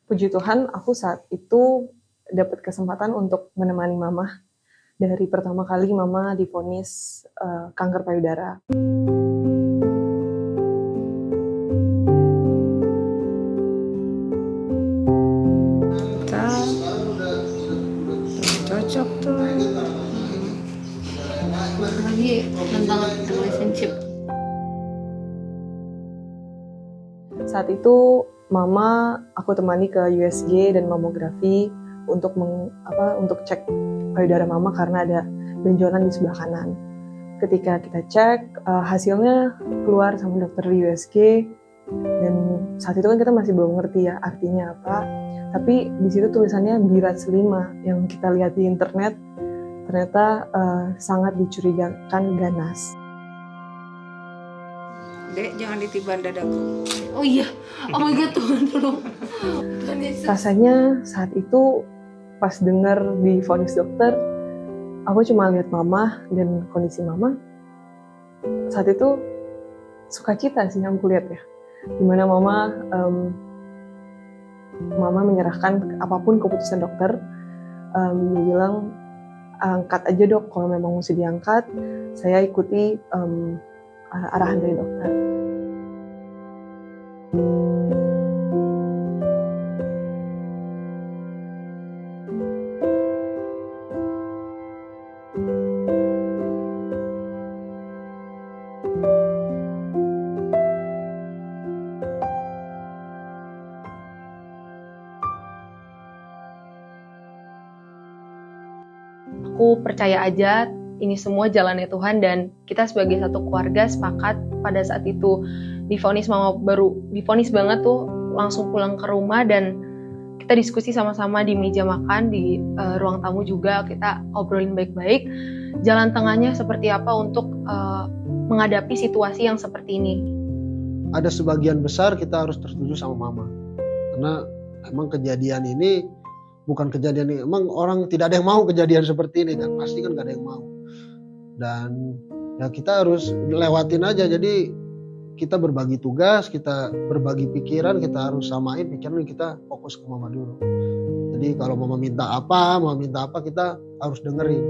Puji Tuhan, aku saat itu dapat kesempatan untuk menemani mama. Dari pertama kali mama divonis kanker payudara. Cocok tuh. Lagi tentang relationship. Saat itu mama aku temani ke USG dan mamografi untuk cek payudara mama karena ada benjolan di sebelah kanan. Ketika kita cek, hasilnya keluar sama dokter USG, dan saat itu kan kita masih belum ngerti ya artinya apa. Tapi di situ tulisannya biras 5 yang kita lihat di internet, ternyata sangat dicurigakan ganas. Dek, jangan ditiban dadaku. Oh iya, oh my god, Tuhan tolong. Rasanya saat itu pas dengar di vonis dokter, aku cuma lihat mama dan kondisi mama. Saat itu sukacita sih yang aku lihat ya, dimana mama menyerahkan apapun keputusan dokter. Dia bilang, angkat aja dok, kalau memang mesti diangkat, saya ikuti arahan dari dokter. Aku percaya aja ini semua jalannya Tuhan, dan kita sebagai satu keluarga sepakat pada saat itu divonis, mama baru divonis banget tuh langsung pulang ke rumah, dan kita diskusi sama-sama di meja makan, di ruang tamu juga kita obrolin baik-baik jalan tengahnya seperti apa untuk menghadapi situasi yang seperti ini. Ada sebagian besar kita harus tersetuju sama mama, karena emang kejadian ini bukan kejadian ini, emang orang tidak ada yang mau kejadian seperti ini kan, pasti kan gak ada yang mau, dan ya kita harus lewatin aja. Jadi kita berbagi tugas, kita berbagi pikiran, kita harus samain pikiran, kita fokus ke mama dulu. Jadi kalau mama minta apa kita harus dengerin.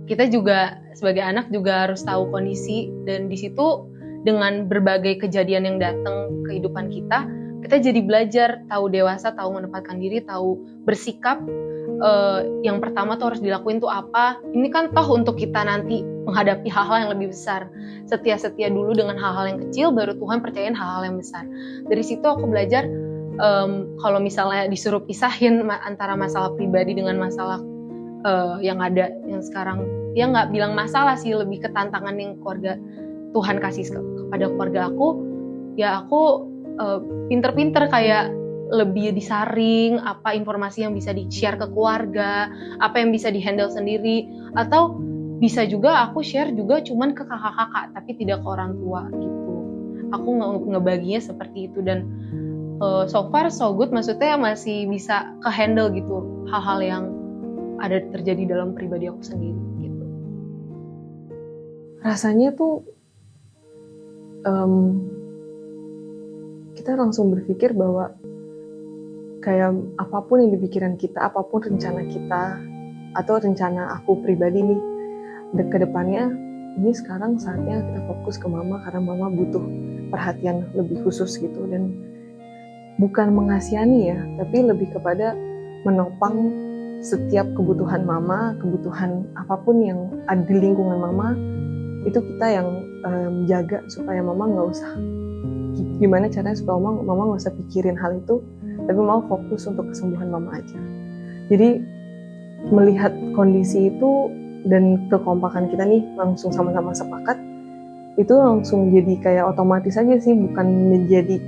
Kita juga sebagai anak juga harus tahu kondisi, dan di situ dengan berbagai kejadian yang datang ke kehidupan kita jadi belajar, tahu dewasa, tahu menempatkan diri, tahu bersikap. Yang pertama tuh harus dilakuin tuh apa? Ini kan toh untuk kita nanti menghadapi hal-hal yang lebih besar. Setia dulu dengan hal-hal yang kecil, baru Tuhan percayain hal-hal yang besar. Dari situ aku belajar, kalau misalnya disuruh pisahin antara masalah pribadi dengan masalah yang ada yang sekarang, ya nggak bilang masalah sih, lebih ke tantangan yang keluarga Tuhan kasih kepada keluarga aku. Ya aku pinter-pinter kayak lebih disaring apa informasi yang bisa di-share ke keluarga, apa yang bisa di-handle sendiri, atau bisa juga aku share juga cuman ke kakak-kakak tapi tidak ke orang tua gitu. Aku ngebaginya seperti itu, dan so far so good, maksudnya masih bisa ke-handle gitu hal-hal yang ada terjadi dalam pribadi aku sendiri gitu. Rasanya tuh kita langsung berpikir bahwa kayak apapun yang di pikiran kita, apapun rencana kita atau rencana aku pribadi nih ke depannya, ini sekarang saatnya kita fokus ke mama karena mama butuh perhatian lebih khusus gitu, dan bukan mengasihani ya, tapi lebih kepada menopang setiap kebutuhan mama, kebutuhan apapun yang ada di lingkungan mama, itu kita yang jaga supaya mama nggak usah, gimana caranya supaya mama nggak usah pikirin hal itu, tapi mau fokus untuk kesembuhan mama aja. Jadi melihat kondisi itu dan kekompakan kita nih langsung sama-sama sepakat, itu langsung jadi kayak otomatis aja sih, bukan menjadi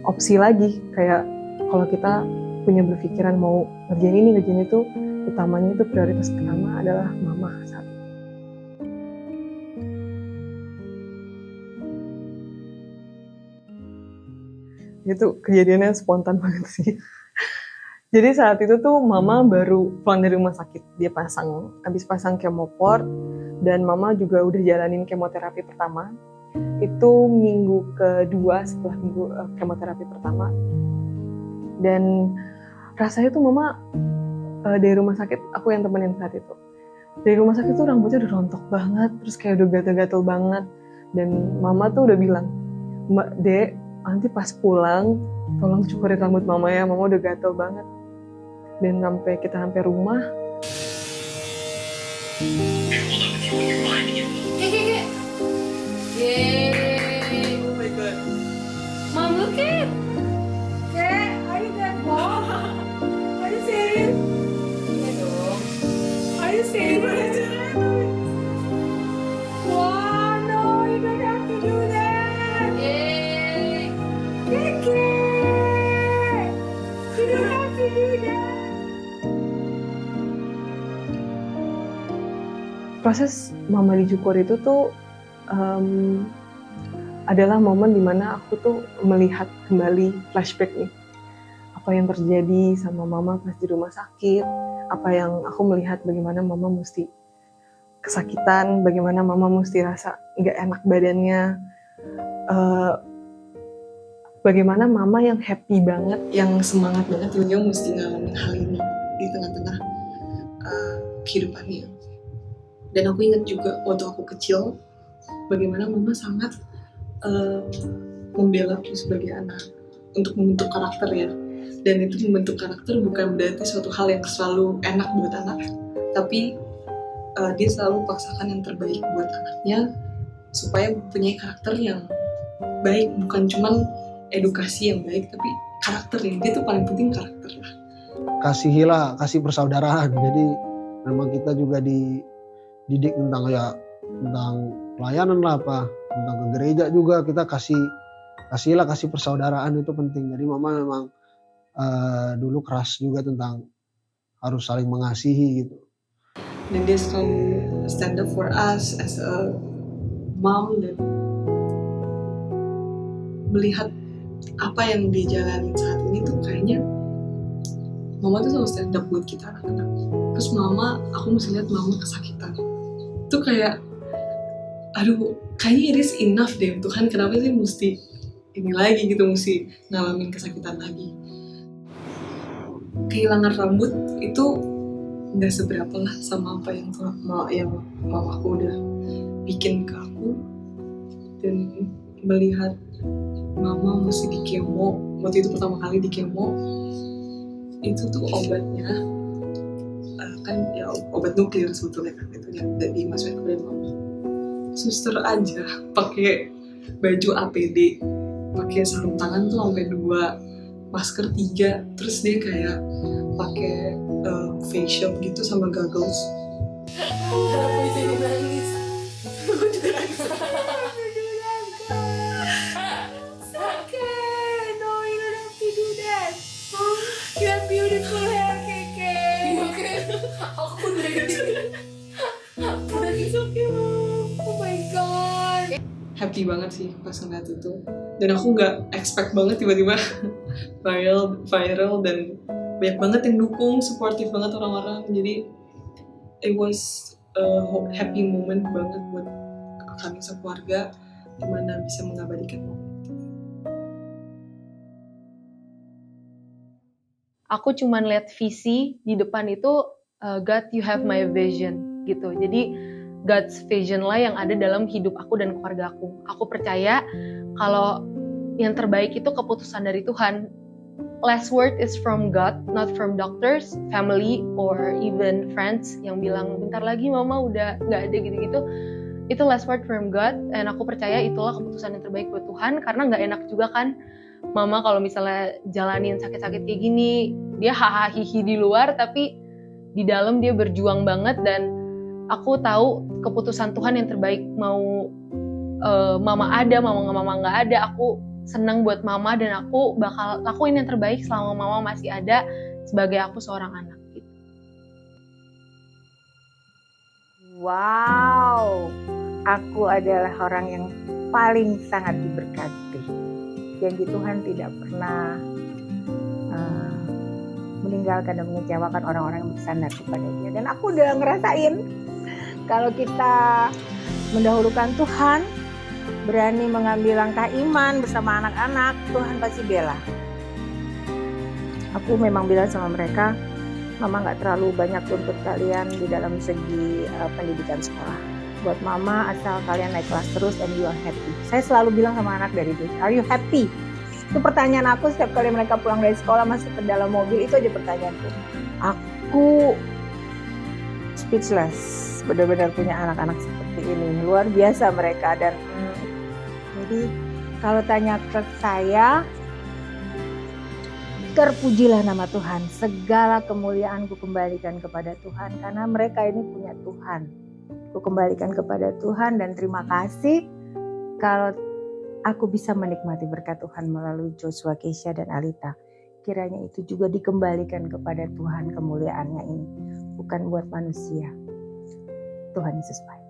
opsi lagi. Kayak kalau kita punya berpikiran mau ngerjain ini, ngerjain itu, utamanya itu prioritas pertama adalah mama saat itu. Itu kejadiannya spontan banget sih. Jadi saat itu tuh mama baru pulang dari rumah sakit. Dia habis pasang kemoport, dan mama juga udah jalanin kemoterapi pertama. Itu minggu kedua setelah minggu kemoterapi pertama. Dan rasanya tuh mama dari rumah sakit, aku yang temenin saat itu. Dari rumah sakit tuh rambutnya udah rontok banget, terus kayak udah gatel-gatel banget. Dan mama tuh udah bilang, "Mbak Dek, nanti pas pulang tolong cukurin rambut mama ya, mama udah gatel banget." Dan kita sampai rumah, Yay! oh my god, Mom, look it! Kek, are you that mom? Are you serious? Iya dong. Are you serious? Wow, no, you don't have to do that. Yay! Keke, you don't have to do that. proses mama dicukur itu tuh adalah momen dimana aku tuh melihat kembali flashback nih, apa yang terjadi sama mama pas di rumah sakit, apa yang aku melihat bagaimana mama mesti kesakitan, bagaimana mama mesti rasa nggak enak badannya, bagaimana mama yang happy banget, yang semangat banget, dia mesti ngalamin hal ini di tengah-tengah kehidupannya. Dan aku ingat juga waktu aku kecil, bagaimana mama sangat membela aku sebagai anak untuk membentuk karakter ya. Dan itu membentuk karakter bukan berarti suatu hal yang selalu enak buat anak, tapi dia selalu paksakan yang terbaik buat anaknya supaya mempunyai karakter yang baik, bukan cuman edukasi yang baik, tapi karakter yang dia tuh paling penting karakter lah. Kasihilah, kasih persaudaraan. Jadi memang kita juga didik tentang pelayanan lah apa, tentang ke gereja juga kita kasih persaudaraan, itu penting. Jadi mama memang dulu keras juga tentang harus saling mengasihi gitu. Dan dia selalu stand up for us as a mom, dan melihat apa yang dia jalani saat ini tuh kayaknya mama tuh selalu stand up buat kita anak-anak. Terus aku mesti lihat mama kesakitan. Itu kayak, aduh, kayaknya it is enough deh Tuhan, kenapa sih mesti ini lagi gitu, mesti ngalamin kesakitan lagi. Kehilangan rambut itu nggak seberapa lah sama apa yang mamaku udah bikin ke aku. Dan melihat mama mesti di kemo, waktu itu pertama kali di kemo, itu tuh obatnya kan ya obat nuklir sebetulnya kan, itu yang dimasukin ke badan mama. Suster aja pakai baju APD, pakai sarung tangan tuh sampai 2, masker 3, terus dia kayak pakai face shield gitu sama goggles. Aku jadi nangis. Aku juga nangis. Okay, no, you don't have to do that. You have beautiful hair, Keke. Oke. Aku nangis. It's okay, Mom. Oh my God. Happy banget sih pas ngeliat itu, dan aku nggak expect banget tiba-tiba viral dan banyak banget yang dukung, supportive banget orang-orang. Jadi it was a happy moment banget buat kami sekeluarga, dimana bisa mengabadikan momen. Aku cuman lihat visi di depan itu, God, you have my vision gitu. Jadi God's vision lah yang ada dalam hidup aku dan keluarga aku. Aku percaya kalau yang terbaik itu keputusan dari Tuhan. Last word is from God, not from doctors, family, or even friends yang bilang bentar lagi mama udah nggak ada gitu-gitu. Itu last word from God, dan aku percaya itulah keputusan yang terbaik buat Tuhan, karena nggak enak juga kan mama kalau misalnya jalanin sakit-sakit kayak gini, dia hahaha hihi di luar, tapi di dalam dia berjuang banget. Dan aku tahu keputusan Tuhan yang terbaik, mau mama ada, mau mama nggak ada, aku senang buat mama, dan aku bakal lakuin yang terbaik selama mama masih ada sebagai aku seorang anak gitu. Wow, aku adalah orang yang paling sangat diberkati. Janji Tuhan tidak pernah meninggalkan dan mengecewakan orang-orang yang bersandar kepada Dia. Dan aku udah ngerasain kalau kita mendahulukan Tuhan, berani mengambil langkah iman bersama anak-anak, Tuhan pasti bela. Aku memang bilang sama mereka, Mama nggak terlalu banyak tuntut kalian di dalam segi pendidikan sekolah. Buat Mama asal kalian naik kelas terus and you are happy. Saya selalu bilang sama anak dari dulu, are you happy? Itu pertanyaan aku setiap kali mereka pulang dari sekolah masuk ke dalam mobil, itu aja pertanyaanku. Aku speechless, benar-benar punya anak-anak seperti ini, luar biasa mereka. Dan jadi kalau tanya ke saya, terpujilah nama Tuhan, segala kemuliaan ku kembalikan kepada Tuhan, karena mereka ini punya Tuhan. Ku kembalikan kepada Tuhan dan terima kasih kalau aku bisa menikmati berkat Tuhan melalui Joshua, Keisha, dan Alita. Kiranya itu juga dikembalikan kepada Tuhan kemuliaannya ini, bukan buat manusia. Tuhan Yesus baik.